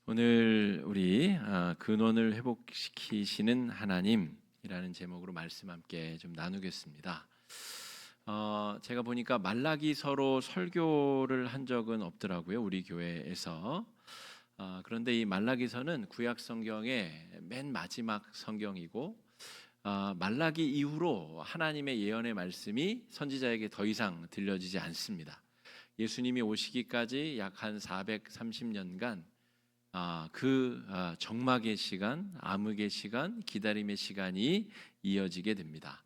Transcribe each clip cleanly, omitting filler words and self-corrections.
오늘 우리 근원을 회복시키시는 하나님이라는 제목으로 말씀 함께 좀 나누겠습니다. 제가 보니까 말라기서로 설교를 한 적은 없더라고요, 우리 교회에서. 그런데 이 말라기서는 구약 성경의 맨 마지막 성경이고, 말라기 이후로 하나님의 예언의 말씀이 선지자에게 더 이상 들려지지 않습니다. 예수님이 오시기까지 약 한 430년간 정막의 시간, 암흑의 시간, 기다림의 시간이 이어지게 됩니다.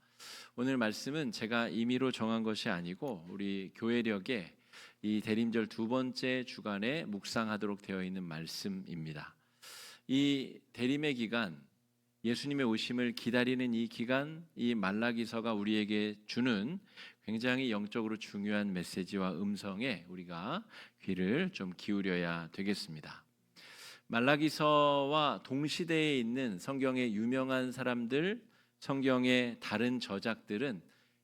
오늘 말씀은 제가 임의로 정한 것이 아니고 우리 교회력에 이 대림절 두 번째 주간에 묵상하도록 되어 있는 말씀입니다. 이 대림의 기간, 예수님의 오심을 기다리는 이 기간, 이 말라기서가 우리에게 주는 굉장히 영적으로 중요한 메시지와 음성에 우리가 귀를 좀 기울여야 되겠습니다. 말라기서와 동시대에 있는 성경의 유명한 사람들, 성경의 다른 저작들은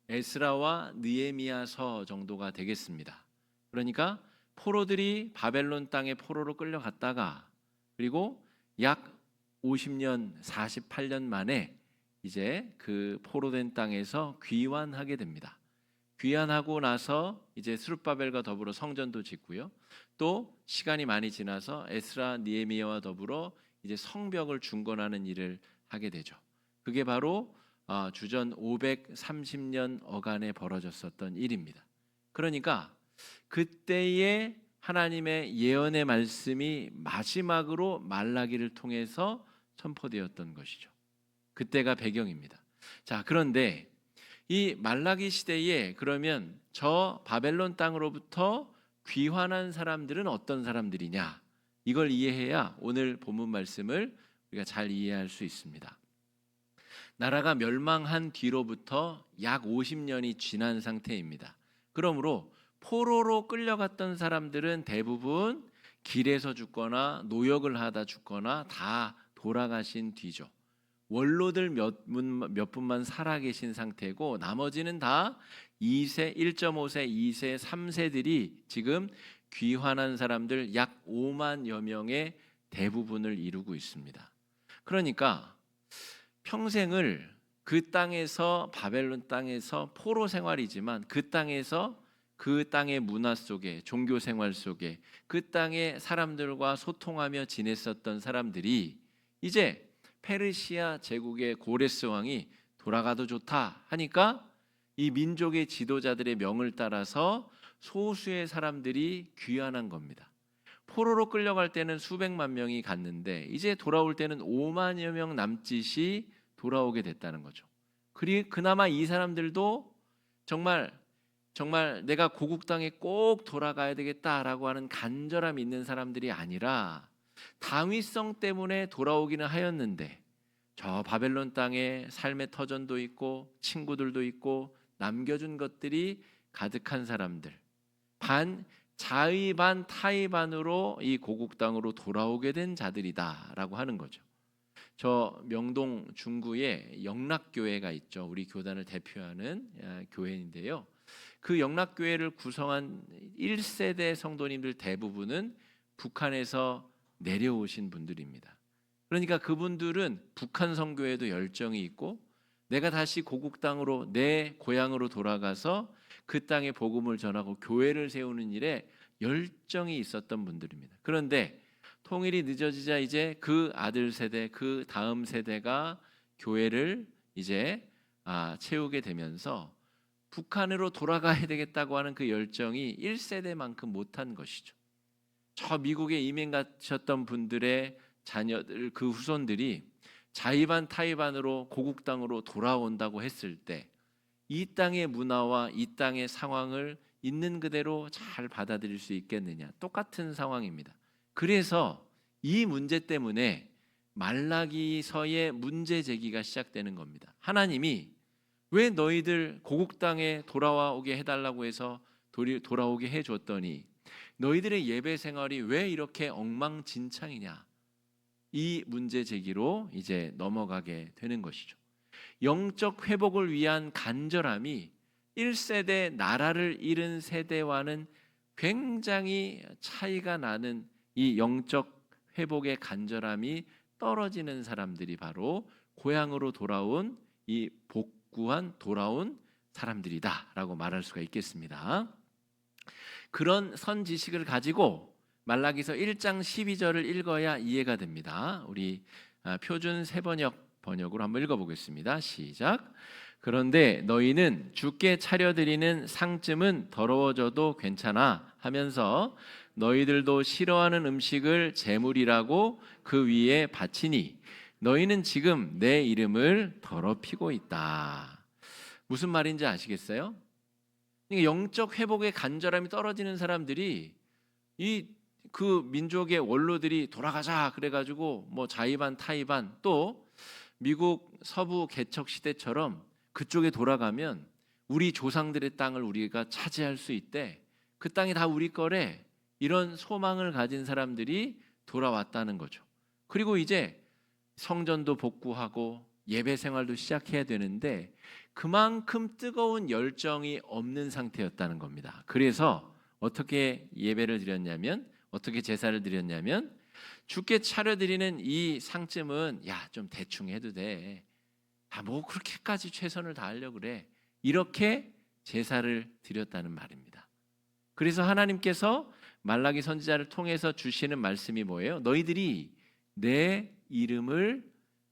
에스라와 느헤미야서 정도가 되겠습니다. 그러니까 포로들이 바벨론 땅에 포로로 끌려갔다가 그리고 약 50년, 48년 만에 이제 그 포로된 땅에서 귀환하게 됩니다. 귀환하고 나서 이제 스룹바벨과 더불어 성전도 짓고요. 또 시간이 많이 지나서 에스라, 느헤미야와 더불어 이제 성벽을 중건하는 일을 하게 되죠. 그게 바로 주전 530년 어간에 벌어졌었던 일입니다. 그러니까 그때의 하나님의 예언의 말씀이 마지막으로 말라기를 통해서 선포되었던 것이죠. 그때가 배경입니다. 자, 그런데 이 말라기 시대에 그러면 저 바벨론 땅으로부터 귀환한 사람들은 어떤 사람들이냐? 이걸 이해해야 오늘 본문 말씀을 우리가 잘 이해할 수 있습니다. 나라가 멸망한 뒤로부터 약 50년이 지난 상태입니다. 그러므로 포로로 끌려갔던 사람들은 대부분 길에서 죽거나 노역을 하다 죽거나 다 돌아가신 뒤죠. 원로들 몇 분만 살아계신 상태고 나머지는 다 2세, 1.5세, 2세, 3세들이 지금 귀환한 사람들 약 5만여 명의 대부분을 이루고 있습니다. 그러니까 평생을 그 땅에서 바벨론 땅에서 포로 생활이지만 그 땅에서 그 땅의 문화 속에 종교 생활 속에 그 땅의 사람들과 소통하며 지냈었던 사람들이 이제 페르시아 제국의 고레스 왕이 돌아가도 좋다 하니까 이 민족의 지도자들의 명을 따라서 소수의 사람들이 귀환한 겁니다. 포로로 끌려갈 때는 수백만 명이 갔는데 이제 돌아올 때는 5만여 명 남짓이 돌아오게 됐다는 거죠. 그나마 이 사람들도 정말 내가 고국 땅에 꼭 돌아가야 되겠다라고 하는 간절함이 있는 사람들이 아니라 당위성 때문에 돌아오기는 하였는데 저 바벨론 땅에 삶의 터전도 있고 친구들도 있고 남겨준 것들이 가득한 사람들, 반 자의 반 타의 반으로 이 고국 땅으로 돌아오게 된 자들이다라고 하는 거죠. 저 명동 중구에 영락교회가 있죠. 우리 교단을 대표하는 교회인데요. 그 영락교회를 구성한 1세대 성도님들 대부분은 북한에서 내려오신 분들입니다. 그러니까 그분들은 북한 선교에도 열정이 있고 내가 다시 고국 땅으로 내 고향으로 돌아가서 그 땅에 복음을 전하고 교회를 세우는 일에 열정이 있었던 분들입니다. 그런데 통일이 늦어지자 이제 그 아들 세대, 그 다음 세대가 교회를 이제 채우게 되면서 북한으로 돌아가야 되겠다고 하는 그 열정이 1세대만큼 못한 것이죠. 저 미국에 이민 가셨던 분들의 자녀들, 그 후손들이 자의반 타의반으로 고국 땅으로 돌아온다고 했을 때 이 땅의 문화와 이 땅의 상황을 있는 그대로 잘 받아들일 수 있겠느냐? 똑같은 상황입니다. 그래서 이 문제 때문에 말라기서의 문제 제기가 시작되는 겁니다. 하나님이 왜 너희들 고국 땅에 돌아오게 해달라고 해서 돌아오게 해줬더니 너희들의 예배 생활이 왜 이렇게 엉망진창이냐? 이 문제 제기로 이제 넘어가게 되는 것이죠. 영적 회복을 위한 간절함이 1세대 나라를 잃은 세대와는 굉장히 차이가 나는 이 영적 회복의 간절함이 떨어지는 사람들이 바로 고향으로 돌아온 이 복구한 돌아온 사람들이다라고 말할 수가 있겠습니다. 그런 선지식을 가지고 말라기서 1장 12절을 읽어야 이해가 됩니다. 우리 표준 세번역 번역으로 한번 읽어보겠습니다. 시작. 그런데 너희는 주께 차려드리는 상쯤은 더러워져도 괜찮아 하면서 너희들도 싫어하는 음식을 제물이라고 그 위에 바치니 너희는 지금 내 이름을 더럽히고 있다. 무슨 말인지 아시겠어요? 영적 회복의 간절함이 떨어지는 사람들이 그 민족의 원로들이 돌아가자 그래가지고 뭐 자의반 타의반 또 미국 서부 개척 시대처럼 그쪽에 돌아가면 우리 조상들의 땅을 우리가 차지할 수 있대. 그 땅이 다 우리 거래. 이런 소망을 가진 사람들이 돌아왔다는 거죠. 그리고 이제 성전도 복구하고 예배 생활도 시작해야 되는데 그만큼 뜨거운 열정이 없는 상태였다는 겁니다. 그래서 어떻게 예배를 드렸냐면 어떻게 제사를 드렸냐면 주께 차려드리는 이 상쯤은 야, 좀 대충 해도 돼. 뭐 그렇게까지 최선을 다하려고 그래. 이렇게 제사를 드렸다는 말입니다. 그래서 하나님께서 말라기 선지자를 통해서 주시는 말씀이 뭐예요? 너희들이 내 이름을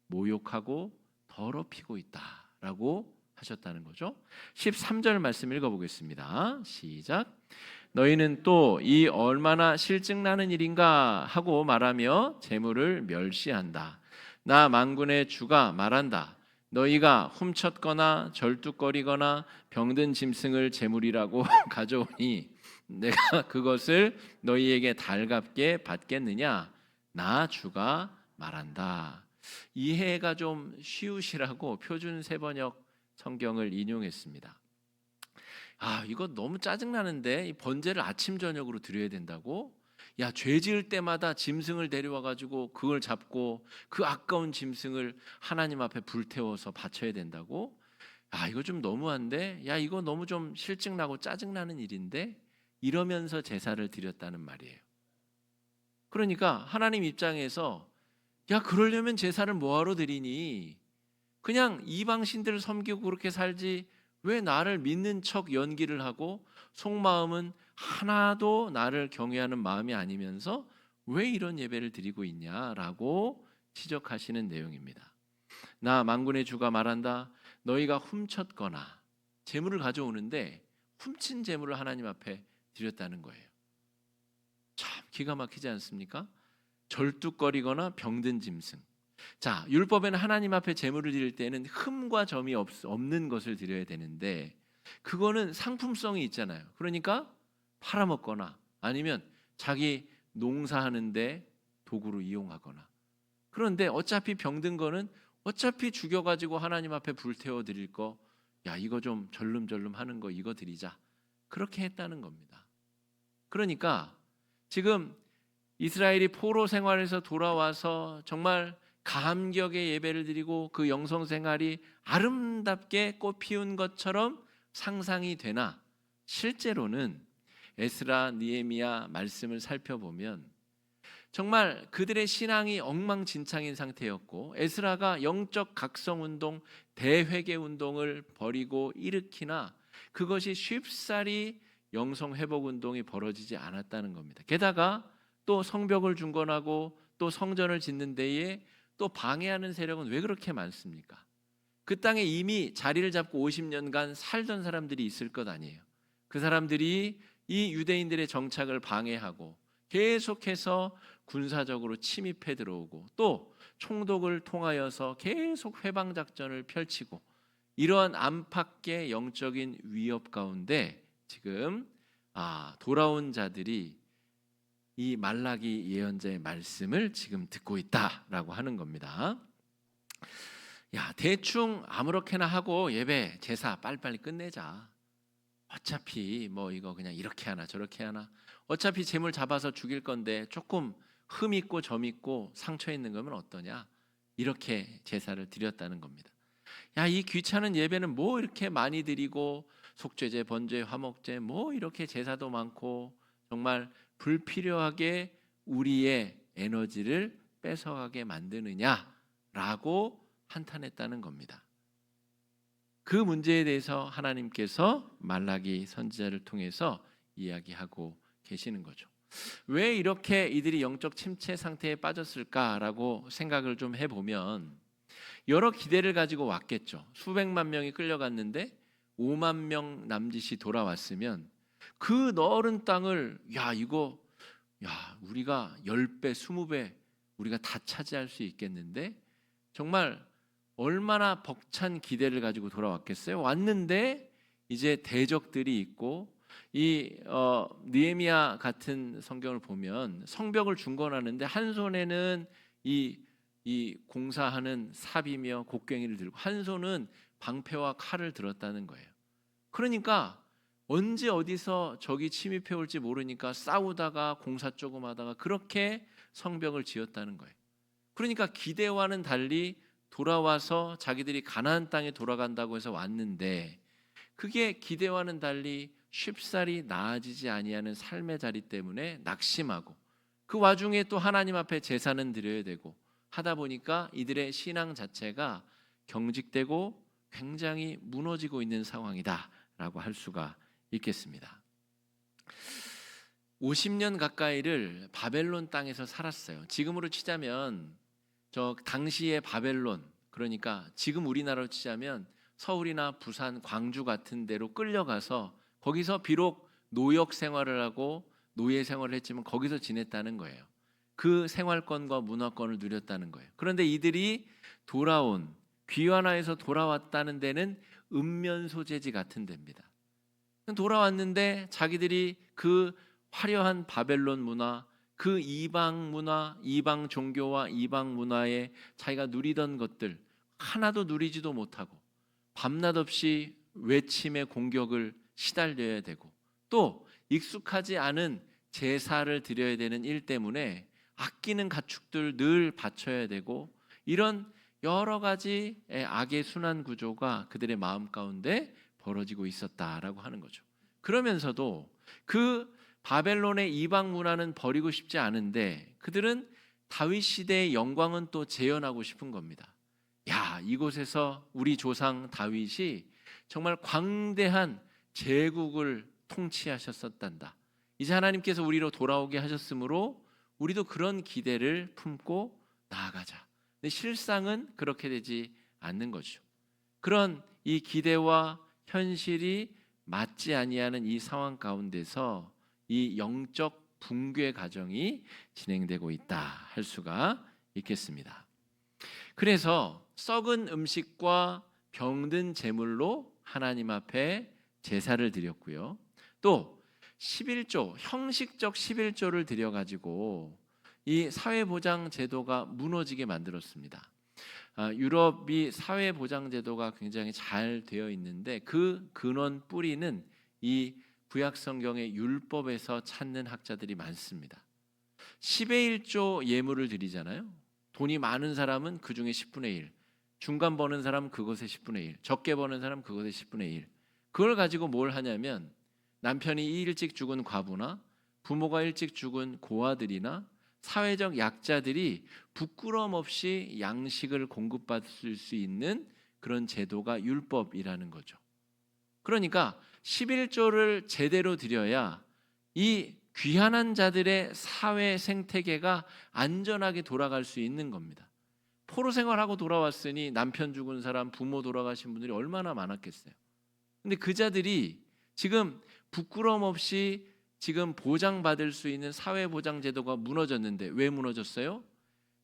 모욕하고 더럽히고 있다라고 하셨다는 거죠. 13절 말씀 읽어보겠습니다. 시작. 너희는 또 이 얼마나 실증나는 일인가 하고 말하며 재물을 멸시한다. 나 만군의 주가 말한다. 너희가 훔쳤거나 절뚝거리거나 병든 짐승을 제물이라고 가져오니 내가 그것을 너희에게 달갑게 받겠느냐? 나 주가 말한다. 이해가 좀 쉬우시라고 표준 세번역 성경을 인용했습니다. 이거 너무 짜증나는데 이 번제를 아침 저녁으로 드려야 된다고? 야, 죄 지을 때마다 짐승을 데려와 가지고 그걸 잡고 그 아까운 짐승을 하나님 앞에 불태워서 바쳐야 된다고? 이거 좀 너무한데? 야, 이거 너무 좀 실증나고 짜증나는 일인데? 이러면서 제사를 드렸다는 말이에요. 그러니까 하나님 입장에서 야, 그러려면 제사를 뭐하러 드리니? 그냥 이방신들을 섬기고 그렇게 살지 왜 나를 믿는 척 연기를 하고 속마음은 하나도 나를 경외하는 마음이 아니면서 왜 이런 예배를 드리고 있냐라고 지적하시는 내용입니다. 나 만군의 주가 말한다. 너희가 훔쳤거나 재물을 가져오는데 훔친 재물을 하나님 앞에 드렸다는 거예요. 참 기가 막히지 않습니까? 절뚝거리거나 병든 짐승. 자, 율법에는 하나님 앞에 제물을 드릴 때는 흠과 점이 없는 것을 드려야 되는데 그거는 상품성이 있잖아요. 그러니까 팔아먹거나 아니면 자기 농사하는데 도구로 이용하거나. 그런데 어차피 병든 거는 어차피 죽여가지고 하나님 앞에 불태워 드릴 거, 야, 이거 좀 절름절름 하는 거 이거 드리자. 그렇게 했다는 겁니다. 그러니까 지금 이스라엘이 포로 생활에서 돌아와서 정말 감격의 예배를 드리고 그 영성 생활이 아름답게 꽃 피운 것처럼 상상이 되나 실제로는 에스라, 느헤미야 말씀을 살펴보면 정말 그들의 신앙이 엉망진창인 상태였고 에스라가 영적 각성운동, 대회개운동을 벌이고 일으키나 그것이 쉽사리 영성회복운동이 벌어지지 않았다는 겁니다. 게다가 또 성벽을 중건하고 또 성전을 짓는 데에 또 방해하는 세력은 왜 그렇게 많습니까? 그 땅에 이미 자리를 잡고 50년간 살던 사람들이 있을 것 아니에요. 그 사람들이 이 유대인들의 정착을 방해하고 계속해서 군사적으로 침입해 들어오고 또 총독을 통하여서 계속 회방작전을 펼치고 이러한 안팎의 영적인 위협 가운데 지금 돌아온 자들이 이 말라기 예언자의 말씀을 지금 듣고 있다라고 하는 겁니다. 야, 대충 아무렇게나 하고 예배, 제사 빨리빨리 끝내자. 어차피 뭐 이거 그냥 이렇게 하나 저렇게 하나. 어차피 재물 잡아서 죽일 건데 조금 흠 있고 점 있고 상처 있는 거면 어떠냐. 이렇게 제사를 드렸다는 겁니다. 야, 이 귀찮은 예배는 뭐 이렇게 많이 드리고 속죄제, 번제, 화목제 뭐 이렇게 제사도 많고 정말 불필요하게 우리의 에너지를 뺏어가게 만드느냐라고 한탄했다는 겁니다. 그 문제에 대해서 하나님께서 말라기 선지자를 통해서 이야기하고 계시는 거죠. 왜 이렇게 이들이 영적 침체 상태에 빠졌을까라고 생각을 좀 해보면 여러 기대를 가지고 왔겠죠. 수백만 명이 끌려갔는데 5만 명 남짓이 돌아왔으면 그 넓은 땅을 우리가 10배, 20배 우리가 다 차지할 수 있겠는데 정말 얼마나 벅찬 기대를 가지고 돌아왔겠어요. 왔는데 이제 대적들이 있고 이 느헤미야 같은 성경을 보면 성벽을 중건하는데 한 손에는 이 공사하는 삽이며 곡괭이를 들고 한 손은 방패와 칼을 들었다는 거예요. 그러니까 언제 어디서 적이 침입해 올지 모르니까 싸우다가 공사 조금 하다가 그렇게 성벽을 지었다는 거예요. 그러니까 기대와는 달리 돌아와서 자기들이 가나안 땅에 돌아간다고 해서 왔는데 그게 기대와는 달리 쉽사리 나아지지 아니하는 삶의 자리 때문에 낙심하고 그 와중에 또 하나님 앞에 제사는 드려야 되고 하다 보니까 이들의 신앙 자체가 경직되고 굉장히 무너지고 있는 상황이다라고 할 수가 있겠습니다. 50년 가까이를 바벨론 땅에서 살았어요. 지금으로 치자면 저 당시의 바벨론, 그러니까 지금 우리나라로 치자면 서울이나 부산, 광주 같은 데로 끌려가서 거기서 비록 노역 생활을 하고 노예 생활을 했지만 거기서 지냈다는 거예요. 그 생활권과 문화권을 누렸다는 거예요. 그런데 이들이 귀환하에서 돌아왔다는 데는 읍면소재지 같은 데입니다. 돌아왔는데 자기들이 그 화려한 바벨론 문화, 그 이방 문화, 이방 종교와 이방 문화에 자기가 누리던 것들 하나도 누리지도 못하고 밤낮 없이 외침의 공격을 시달려야 되고 또 익숙하지 않은 제사를 드려야 되는 일 때문에 아끼는 가축들 늘 바쳐야 되고 이런 여러 가지 악의 순환 구조가 그들의 마음 가운데 벌어지고 있었다라고 하는 거죠. 그러면서도 그 바벨론의 이방 문화는 버리고 싶지 않은데 그들은 다윗 시대의 영광은 또 재현하고 싶은 겁니다. 이곳에서 우리 조상 다윗이 정말 광대한 제국을 통치하셨었단다. 이제 하나님께서 우리로 돌아오게 하셨으므로 우리도 그런 기대를 품고 나아가자. 근데 실상은 그렇게 되지 않는 거죠. 그런 이 기대와 현실이 맞지 아니하는 이 상황 가운데서 이 영적 붕괴 과정이 진행되고 있다 할 수가 있겠습니다. 그래서 썩은 음식과 병든 제물로 하나님 앞에 제사를 드렸고요. 또 11조, 형식적 11조를 드려가지고 이 사회보장 제도가 무너지게 만들었습니다. 유럽이 사회보장 제도가 굉장히 잘 되어 있는데 그 근원 뿌리는 이 구약 성경의 율법에서 찾는 학자들이 많습니다. 10의 1조 예물을 드리잖아요. 돈이 많은 사람은 그 중에 10분의 1, 중간 버는 사람은 그것의 10분의 1, 적게 버는 사람은 그것의 10분의 1. 그걸 가지고 뭘 하냐면 남편이 일찍 죽은 과부나 부모가 일찍 죽은 고아들이나 사회적 약자들이 부끄럼 없이 양식을 공급받을 수 있는 그런 제도가 율법이라는 거죠. 그러니까 11조를 제대로 드려야 이 귀환한 자들의 사회 생태계가 안전하게 돌아갈 수 있는 겁니다. 포로 생활하고 돌아왔으니 남편 죽은 사람, 부모 돌아가신 분들이 얼마나 많았겠어요. 근데 그 자들이 지금 부끄럼 없이 지금 보장받을 수 있는 사회보장제도가 무너졌는데 왜 무너졌어요?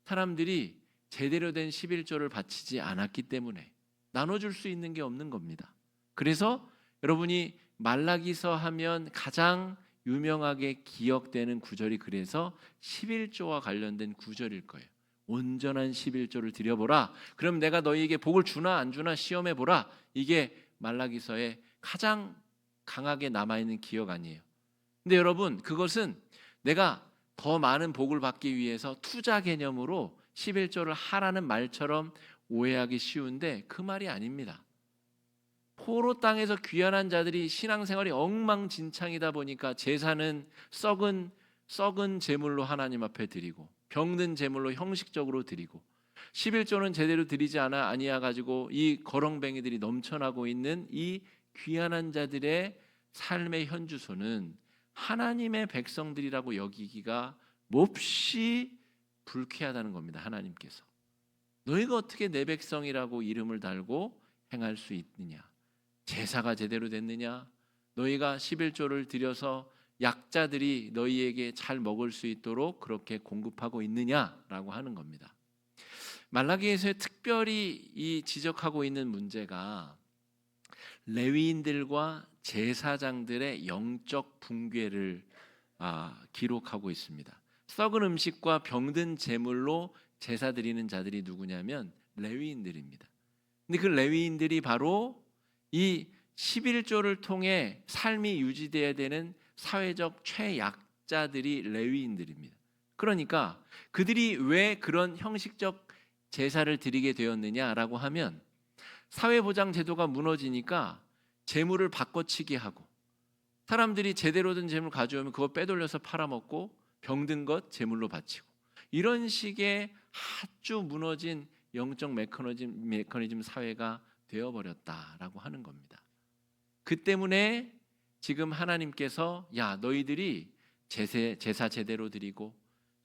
사람들이 제대로 된 11조를 바치지 않았기 때문에 나눠줄 수 있는 게 없는 겁니다. 그래서 여러분이 말라기서 하면 가장 유명하게 기억되는 구절이 그래서 11조와 관련된 구절일 거예요. 온전한 11조를 드려보라. 그럼 내가 너희에게 복을 주나 안 주나 시험해보라. 이게 말라기서의 가장 강하게 남아있는 기억 아니에요. 근데 여러분 그것은 내가 더 많은 복을 받기 위해서 투자 개념으로 11조를 하라는 말처럼 오해하기 쉬운데 그 말이 아닙니다. 포로 땅에서 귀환한 자들이 신앙생활이 엉망진창이다 보니까 제사는 썩은 제물로 하나님 앞에 드리고 병든 제물로 형식적으로 드리고 11조는 제대로 드리지 아니하 가지고 이 거렁뱅이들이 넘쳐나고 있는 이 귀한 자들의 삶의 현주소는 하나님의 백성들이라고 여기기가 몹시 불쾌하다는 겁니다. 하나님께서 너희가 어떻게 내 백성이라고 이름을 달고 행할 수 있느냐? 제사가 제대로 됐느냐? 너희가 11조를 드려서 약자들이 너희에게 잘 먹을 수 있도록 그렇게 공급하고 있느냐라고 하는 겁니다. 말라기에서 특별히 이 지적하고 있는 문제가 레위인들과 제사장들의 영적 붕괴를 기록하고 있습니다. 썩은 음식과 병든 제물로 제사 드리는 자들이 누구냐면 레위인들입니다. 근데 그 레위인들이 바로 이 11조를 통해 삶이 유지돼야 되는 사회적 최약자들이 레위인들입니다. 그러니까 그들이 왜 그런 형식적 제사를 드리게 되었느냐라고 하면 사회보장 제도가 무너지니까 재물을 바꿔치기 하고 사람들이 제대로 된 재물 가져오면 그거 빼돌려서 팔아먹고 병든 것 재물로 바치고 이런 식의 아주 무너진 영적 메커니즘 사회가 되어버렸다라고 하는 겁니다. 그 때문에 지금 하나님께서 야 너희들이 제사 제대로 드리고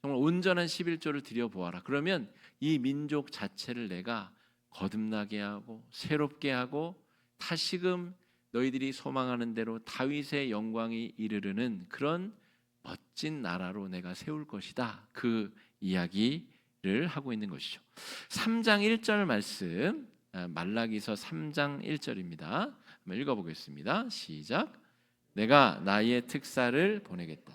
정말 온전한 11조를 드려보아라. 그러면 이 민족 자체를 내가 거듭나게 하고 새롭게 하고 다시금 너희들이 소망하는 대로 다윗의 영광이 이르르는 그런 멋진 나라로 내가 세울 것이다. 그 이야기를 하고 있는 것이죠. 3장 1절 말씀 말라기서 3장 1절입니다. 한번 읽어보겠습니다. 시작. 내가 나의 특사를 보내겠다.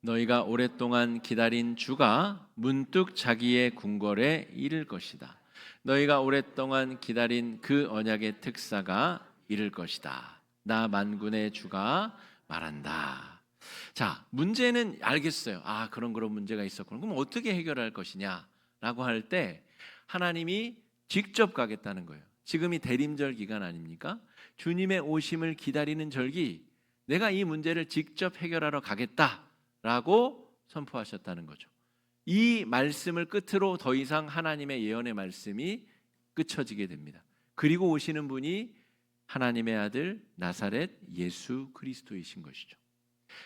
너희가 오랫동안 기다린 주가 문득 자기의 궁궐에 이를 것이다. 너희가 오랫동안 기다린 그 언약의 특사가 이를 것이다. 나 만군의 주가 말한다. 자, 문제는 알겠어요. 그런 문제가 있었구나. 그럼 어떻게 해결할 것이냐라고 할 때 하나님이 직접 가겠다는 거예요. 지금이 대림절 기간 아닙니까? 주님의 오심을 기다리는 절기, 내가 이 문제를 직접 해결하러 가겠다라고 선포하셨다는 거죠. 이 말씀을 끝으로 더 이상 하나님의 예언의 말씀이 끝쳐지게 됩니다. 그리고 오시는 분이 하나님의 아들 나사렛 예수 그리스도이신 것이죠.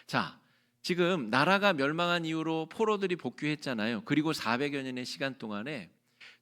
자, 지금 나라가 멸망한 이후로 포로들이 복귀했잖아요. 그리고 400여 년의 시간 동안에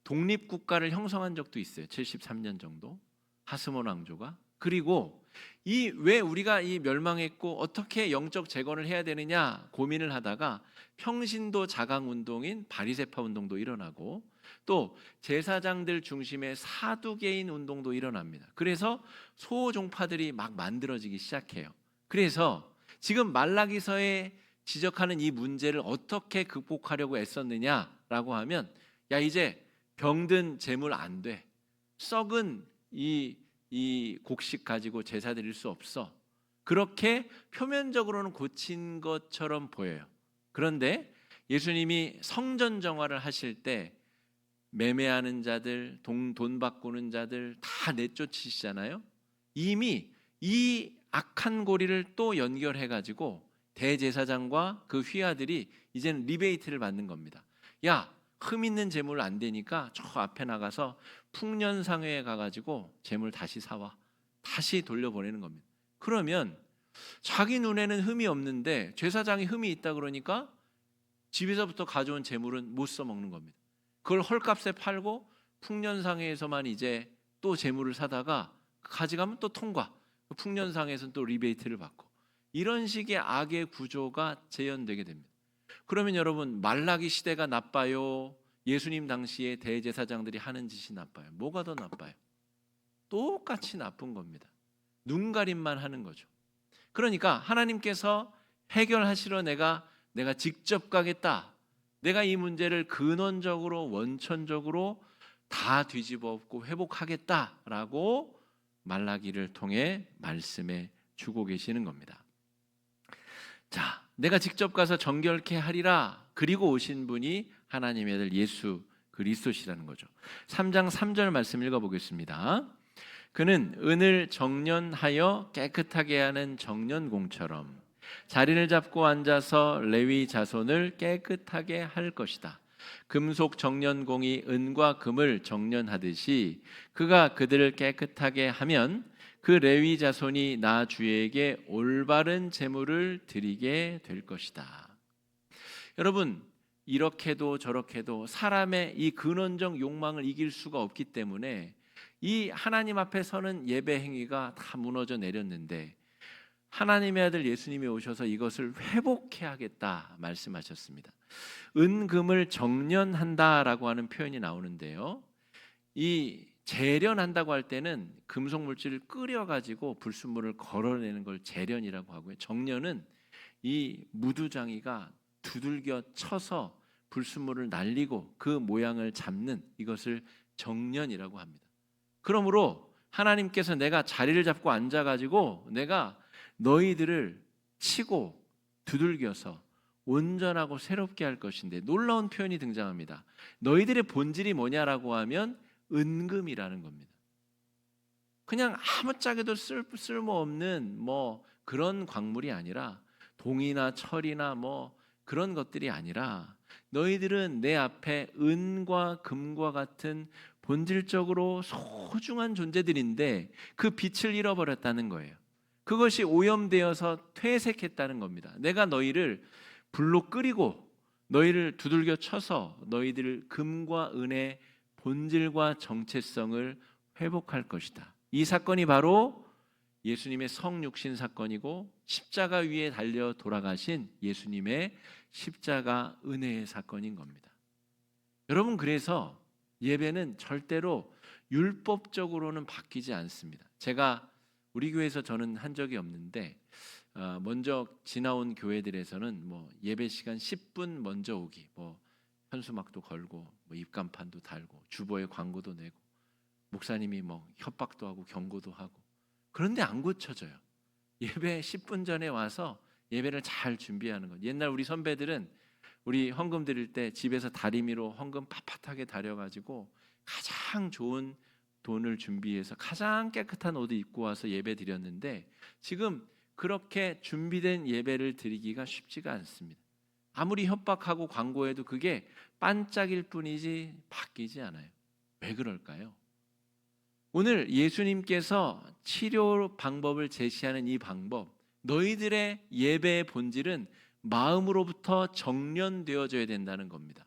독립국가를 형성한 적도 있어요. 73년 정도 하스몬 왕조가. 그리고 왜 우리가 이 멸망했고 어떻게 영적 재건을 해야 되느냐 고민을 하다가 평신도 자강 운동인 바리새파 운동도 일어나고 또 제사장들 중심의 사두개인 운동도 일어납니다. 그래서 소종파들이 막 만들어지기 시작해요. 그래서 지금 말라기서에 지적하는 이 문제를 어떻게 극복하려고 애썼느냐라고 하면 야 이제 병든 재물 안 돼. 썩은 이 곡식 가지고 제사 드릴 수 없어. 그렇게 표면적으로는 고친 것처럼 보여요. 그런데 예수님이 성전 정화를 하실 때 매매하는 자들, 돈 바꾸는 자들 다 내쫓으시잖아요. 이미 이 악한 고리를 또 연결해가지고 대제사장과 그 휘하들이 이제는 리베이트를 받는 겁니다. 야, 흠 있는 재물 안 되니까 저 앞에 나가서 풍년상회에 가가지고 재물 다시 사와. 다시 돌려보내는 겁니다. 그러면 자기 눈에는 흠이 없는데 제사장이 흠이 있다 그러니까 집에서부터 가져온 재물은 못 써먹는 겁니다. 그걸 헐값에 팔고 풍년상회에서만 이제 또 재물을 사다가 가져가면 또 통과. 풍년상회에서는 또 리베이트를 받고 이런 식의 악의 구조가 재현되게 됩니다. 그러면 여러분 말라기 시대가 나빠요? 예수님 당시에 대제사장들이 하는 짓이 나빠요? 뭐가 더 나빠요? 똑같이 나쁜 겁니다. 눈가림만 하는 거죠. 그러니까 하나님께서 해결하시러 내가 직접 가겠다. 내가 이 문제를 근원적으로 원천적으로 다 뒤집어 엎고 회복하겠다라고 말라기를 통해 말씀해 주고 계시는 겁니다. 자, 내가 직접 가서 정결케 하리라. 그리고 오신 분이 하나님의 아들 예수 그리스도시라는 거죠. 3장 3절 말씀 읽어보겠습니다. 그는 은을 정련하여 깨끗하게 하는 정련공처럼 자리를 잡고 앉아서 레위 자손을 깨끗하게 할 것이다. 금속 정련공이 은과 금을 정련하듯이 그가 그들을 깨끗하게 하면 그 레위 자손이 나 주에게 올바른 제물을 드리게 될 것이다. 여러분, 이렇게도 저렇게도 사람의 이 근원적 욕망을 이길 수가 없기 때문에 이 하나님 앞에 서는 예배 행위가 다 무너져 내렸는데 하나님의 아들 예수님이 오셔서 이것을 회복해 하겠다 말씀하셨습니다. 은금을 정련한다라고 하는 표현이 나오는데요. 이 재련한다고 할 때는 금속 물질을 끓여 가지고 불순물을 걸어내는 걸 재련이라고 하고요. 정련은 이 무두장이가 두들겨 쳐서 불순물을 날리고 그 모양을 잡는 이것을 정련이라고 합니다. 그러므로 하나님께서 내가 자리를 잡고 앉아 가지고 내가 너희들을 치고 두들겨서 온전하고 새롭게 할 것인데 놀라운 표현이 등장합니다. 너희들의 본질이 뭐냐라고 하면 은금이라는 겁니다. 그냥 아무짝에도 쓸모없는 뭐 그런 광물이 아니라 동이나 철이나 뭐 그런 것들이 아니라 너희들은 내 앞에 은과 금과 같은 본질적으로 소중한 존재들인데 그 빛을 잃어버렸다는 거예요. 그것이 오염되어서 퇴색했다는 겁니다. 내가 너희를 불로 끓이고 너희를 두들겨 쳐서 너희들 금과 은의 본질과 정체성을 회복할 것이다. 이 사건이 바로 예수님의 성육신 사건이고 십자가 위에 달려 돌아가신 예수님의 십자가 은혜의 사건인 겁니다. 여러분, 그래서 예배는 절대로 율법적으로는 바뀌지 않습니다. 제가 우리 교회에서 저는 한 적이 없는데 먼저 지나온 교회들에서는 뭐 예배 시간 10분 먼저 오기, 뭐 현수막도 걸고 뭐 입간판도 달고 주보에 광고도 내고 목사님이 뭐 협박도 하고 경고도 하고 그런데 안 고쳐져요. 예배 10분 전에 와서 예배를 잘 준비하는 것. 옛날 우리 선배들은 우리 헌금 드릴 때 집에서 다리미로 헌금 빳빳하게 다려가지고 가장 좋은 돈을 준비해서 가장 깨끗한 옷을 입고 와서 예배 드렸는데 지금 그렇게 준비된 예배를 드리기가 쉽지가 않습니다. 아무리 협박하고 광고해도 그게 반짝일 뿐이지 바뀌지 않아요. 왜 그럴까요? 오늘 예수님께서 치료 방법을 제시하는 이 방법, 너희들의 예배의 본질은 마음으로부터 정련되어져야 된다는 겁니다.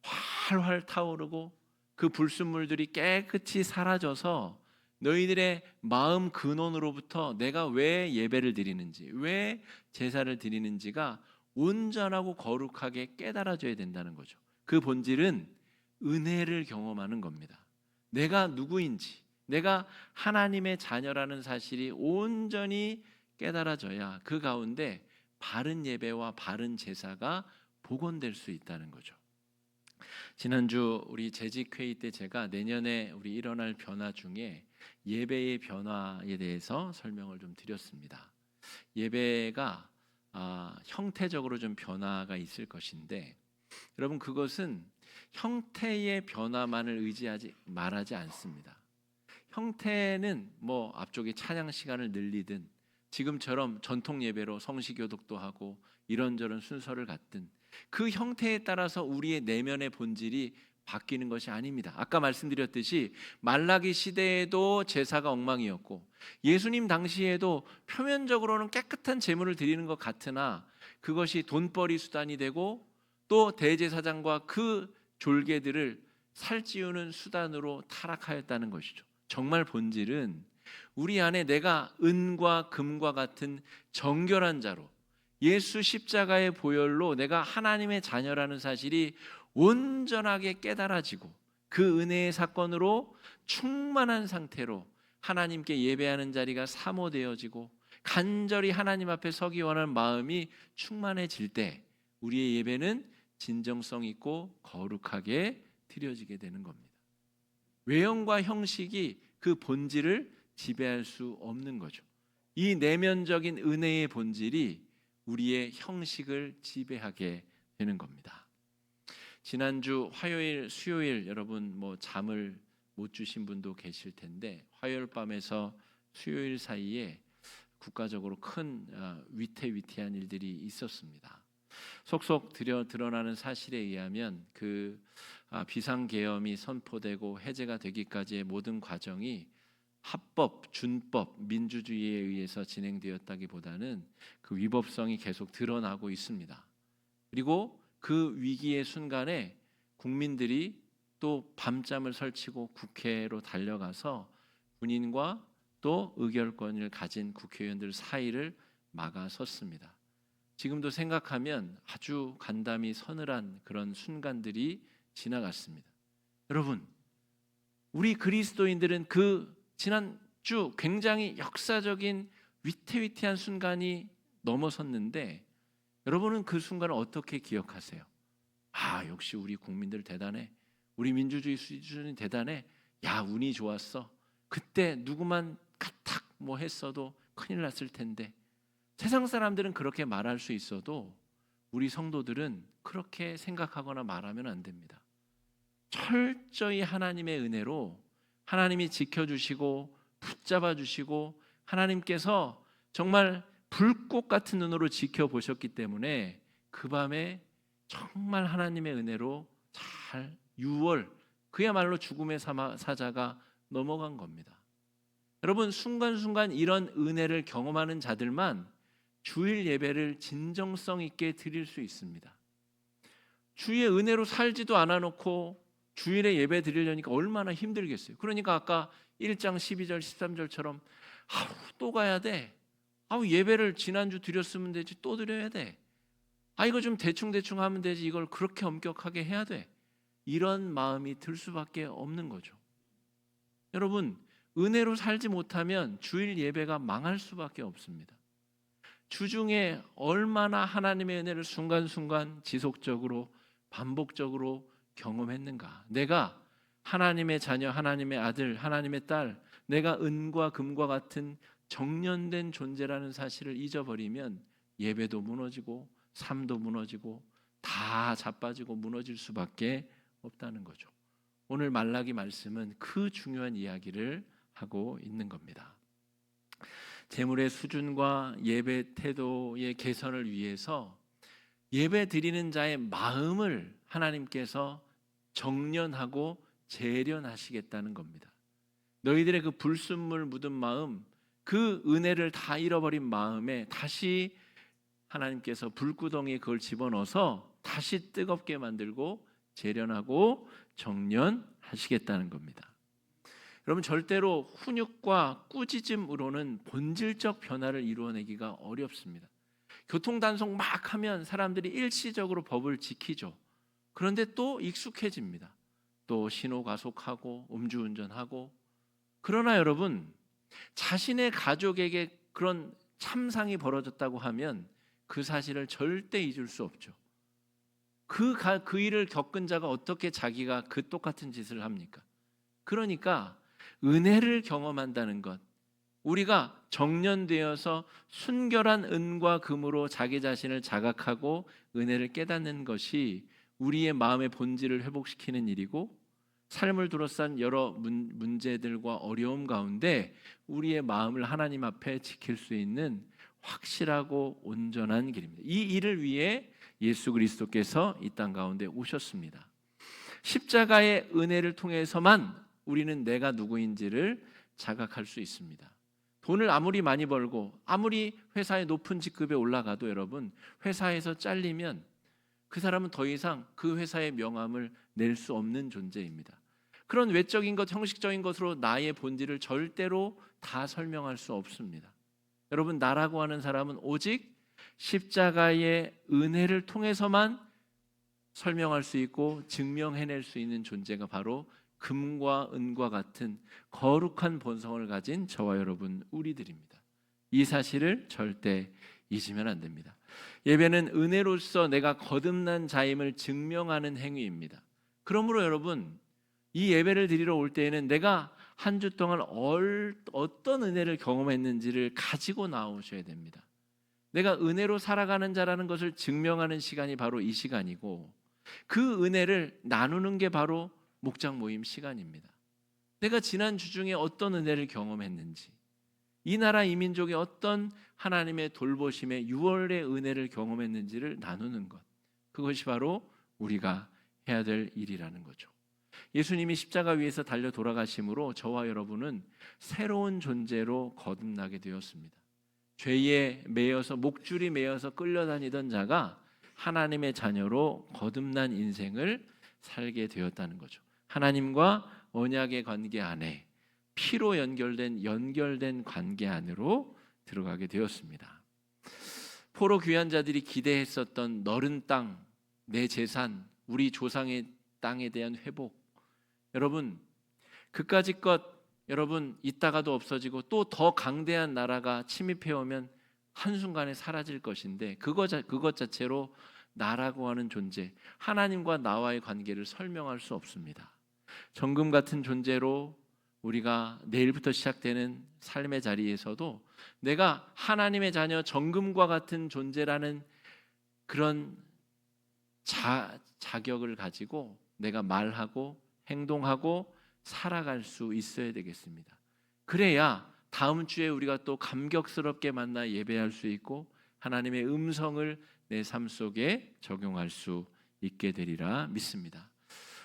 활활 타오르고 그 불순물들이 깨끗이 사라져서 너희들의 마음 근원으로부터 내가 왜 예배를 드리는지, 왜 제사를 드리는지가 온전하고 거룩하게 깨달아져야 된다는 거죠. 그 본질은 은혜를 경험하는 겁니다. 내가 누구인지, 내가 하나님의 자녀라는 사실이 온전히 깨달아져야 그 가운데 바른 예배와 바른 제사가 복원될 수 있다는 거죠. 지난주 우리 재직회의 때 제가 내년에 우리 일어날 변화 중에 예배의 변화에 대해서 설명을 좀 드렸습니다. 예배가 형태적으로 좀 변화가 있을 것인데 여러분, 그것은 형태의 변화만을 의지하지 말하지 않습니다. 형태는 뭐 앞쪽에 찬양 시간을 늘리든 지금처럼 전통 예배로 성시교독도 하고 이런저런 순서를 갖든 그 형태에 따라서 우리의 내면의 본질이 바뀌는 것이 아닙니다. 아까 말씀드렸듯이 말라기 시대에도 제사가 엉망이었고 예수님 당시에도 표면적으로는 깨끗한 제물을 드리는 것 같으나 그것이 돈벌이 수단이 되고 또 대제사장과 그 졸개들을 살찌우는 수단으로 타락하였다는 것이죠. 정말 본질은 우리 안에 내가 은과 금과 같은 정결한 자로 예수 십자가의 보혈로 내가 하나님의 자녀라는 사실이 온전하게 깨달아지고 그 은혜의 사건으로 충만한 상태로 하나님께 예배하는 자리가 사모되어지고 간절히 하나님 앞에 서기 원하는 마음이 충만해질 때 우리의 예배는 진정성 있고 거룩하게 드려지게 되는 겁니다. 외형과 형식이 그 본질을 지배할 수 없는 거죠. 이 내면적인 은혜의 본질이 우리의 형식을 지배하게 되는 겁니다. 지난주 화요일, 수요일 여러분 뭐 잠을 못 주신 분도 계실 텐데 화요일 밤에서 수요일 사이에 국가적으로 큰 위태위태한 일들이 있었습니다. 속속 드러나는 사실에 의하면 그 비상계엄이 선포되고 해제가 되기까지의 모든 과정이 합법, 준법, 민주주의에 의해서 진행되었다기보다는 그 위법성이 계속 드러나고 있습니다. 그리고 그 위기의 순간에 국민들이 또 밤잠을 설치고 국회로 달려가서 군인과 또 의결권을 가진 국회의원들 사이를 막아섰습니다. 지금도 생각하면 아주 간담이 서늘한 그런 순간들이 지나갔습니다. 여러분, 우리 그리스도인들은 그 지난주 굉장히 역사적인 위태위태한 순간이 넘어섰는데 여러분은 그 순간을 어떻게 기억하세요? 역시 우리 국민들 대단해. 우리 민주주의 수준이 대단해. 야, 운이 좋았어. 그때 누구만 까탁 뭐 했어도 큰일 났을 텐데. 세상 사람들은 그렇게 말할 수 있어도 우리 성도들은 그렇게 생각하거나 말하면 안 됩니다. 철저히 하나님의 은혜로 하나님이 지켜주시고 붙잡아 주시고 하나님께서 정말 불꽃 같은 눈으로 지켜보셨기 때문에 그 밤에 정말 하나님의 은혜로 잘 6월 그야말로 죽음의 사자가 넘어간 겁니다. 여러분, 순간순간 이런 은혜를 경험하는 자들만 주일 예배를 진정성 있게 드릴 수 있습니다. 주의 은혜로 살지도 않아놓고 주일에 예배 드리려니까 얼마나 힘들겠어요. 그러니까 아까 1장 12절 13절처럼 또 가야 돼. 예배를 지난주 드렸으면 되지 또 드려야 돼. 이거 좀 대충 하면 되지 이걸 그렇게 엄격하게 해야 돼. 이런 마음이 들 수밖에 없는 거죠. 여러분, 은혜로 살지 못하면 주일 예배가 망할 수밖에 없습니다. 주중에 얼마나 하나님의 은혜를 순간순간 지속적으로 반복적으로 경험했는가. 내가 하나님의 자녀, 하나님의 아들, 하나님의 딸, 내가 은과 금과 같은 정련된 존재라는 사실을 잊어버리면 예배도 무너지고 삶도 무너지고 다 자빠지고 무너질 수밖에 없다는 거죠. 오늘 말라기 말씀은 그 중요한 이야기를 하고 있는 겁니다. 재물의 수준과 예배 태도의 개선을 위해서 예배 드리는 자의 마음을 하나님께서 정련하고 재련하시겠다는 겁니다. 너희들의 그 불순물 묻은 마음, 그 은혜를 다 잃어버린 마음에 다시 하나님께서 불구덩이에 그걸 집어넣어서 다시 뜨겁게 만들고 재련하고 정련하시겠다는 겁니다. 여러분, 절대로 훈육과 꾸짖음으로는 본질적 변화를 이루어내기가 어렵습니다. 교통단속 막 하면 사람들이 일시적으로 법을 지키죠. 그런데 또 익숙해집니다. 또 신호과속하고 음주운전하고. 그러나 여러분, 자신의 가족에게 그런 참상이 벌어졌다고 하면 그 사실을 절대 잊을 수 없죠. 그 일을 겪은 자가 어떻게 자기가 그 똑같은 짓을 합니까? 그러니까 은혜를 경험한다는 것, 우리가 정련되어서 순결한 은과 금으로 자기 자신을 자각하고 은혜를 깨닫는 것이 우리의 마음의 본질을 회복시키는 일이고, 삶을 둘러싼 여러 문제들과 어려움 가운데 우리의 마음을 하나님 앞에 지킬 수 있는 확실하고 온전한 길입니다. 이 일을 위해 예수 그리스도께서 이 땅 가운데 오셨습니다. 십자가의 은혜를 통해서만 우리는 내가 누구인지를 자각할 수 있습니다. 돈을 아무리 많이 벌고 아무리 회사의 높은 직급에 올라가도 여러분, 회사에서 잘리면 그 사람은 더 이상 그 회사의 명함을 낼 수 없는 존재입니다. 그런 외적인 것, 형식적인 것으로 나의 본질을 절대로 다 설명할 수 없습니다. 여러분, 나라고 하는 사람은 오직 십자가의 은혜를 통해서만 설명할 수 있고 증명해낼 수 있는 존재가 바로 금과 은과 같은 거룩한 본성을 가진 저와 여러분 우리들입니다. 이 사실을 절대 잊으면 안 됩니다. 예배는 은혜로서 내가 거듭난 자임을 증명하는 행위입니다. 그러므로 여러분, 이 예배를 드리러 올 때에는 내가 한 주 동안 어떤 은혜를 경험했는지를 가지고 나오셔야 됩니다. 내가 은혜로 살아가는 자라는 것을 증명하는 시간이 바로 이 시간이고, 그 은혜를 나누는 게 바로 목장 모임 시간입니다. 내가 지난 주 중에 어떤 은혜를 경험했는지, 이 나라 이 민족이 어떤 하나님의 돌보심의 유월의 은혜를 경험했는지를 나누는 것, 그것이 바로 우리가 해야 될 일이라는 거죠. 예수님이 십자가 위에서 달려 돌아가심으로 저와 여러분은 새로운 존재로 거듭나게 되었습니다. 죄에 매여서 목줄이 매여서 끌려다니던 자가 하나님의 자녀로 거듭난 인생을 살게 되었다는 거죠. 하나님과 언약의 관계 안에 피로 연결된 관계 안으로 들어가게 되었습니다. 포로 귀한 자들이 기대했었던 너른 땅, 내 재산, 우리 조상의 땅에 대한 회복, 여러분 그까짓 것 여러분 있다가도 없어지고 또 더 강대한 나라가 침입해 오면 한순간에 사라질 것인데 그것 자체로 나라고 하는 존재, 하나님과 나와의 관계를 설명할 수 없습니다. 정금 같은 존재로 우리가 내일부터 시작되는 삶의 자리에서도 내가 하나님의 자녀 정금과 같은 존재라는 그런 자격을 가지고 내가 말하고 행동하고 살아갈 수 있어야 되겠습니다. 그래야 다음 주에 우리가 또 감격스럽게 만나 예배할 수 있고 하나님의 음성을 내 삶 속에 적용할 수 있게 되리라 믿습니다.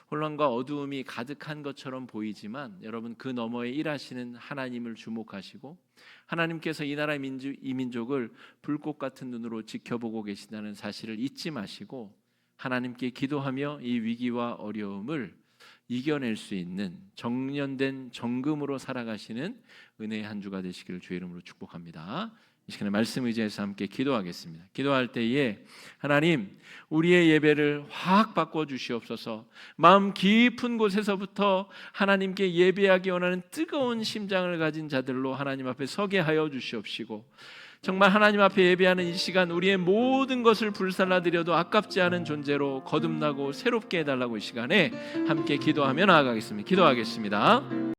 혼란과 어두움이 가득한 것처럼 보이지만 여러분 그 너머에 일하시는 하나님을 주목하시고 하나님께서 이 나라 이 민족을 불꽃 같은 눈으로 지켜보고 계신다는 사실을 잊지 마시고 하나님께 기도하며 이 위기와 어려움을 이겨낼 수 있는 정련된 정금으로 살아가시는 은혜의 한 주가 되시기를 주의 이름으로 축복합니다. 이 시간에 말씀 의지해서 함께 기도하겠습니다. 기도할 때에 하나님 우리의 예배를 확 바꿔주시옵소서. 마음 깊은 곳에서부터 하나님께 예배하기 원하는 뜨거운 심장을 가진 자들로 하나님 앞에 서게 하여 주시옵시고 정말 하나님 앞에 예배하는 이 시간 우리의 모든 것을 불살라드려도 아깝지 않은 존재로 거듭나고 새롭게 해달라고 이 시간에 함께 기도하며 나아가겠습니다. 기도하겠습니다.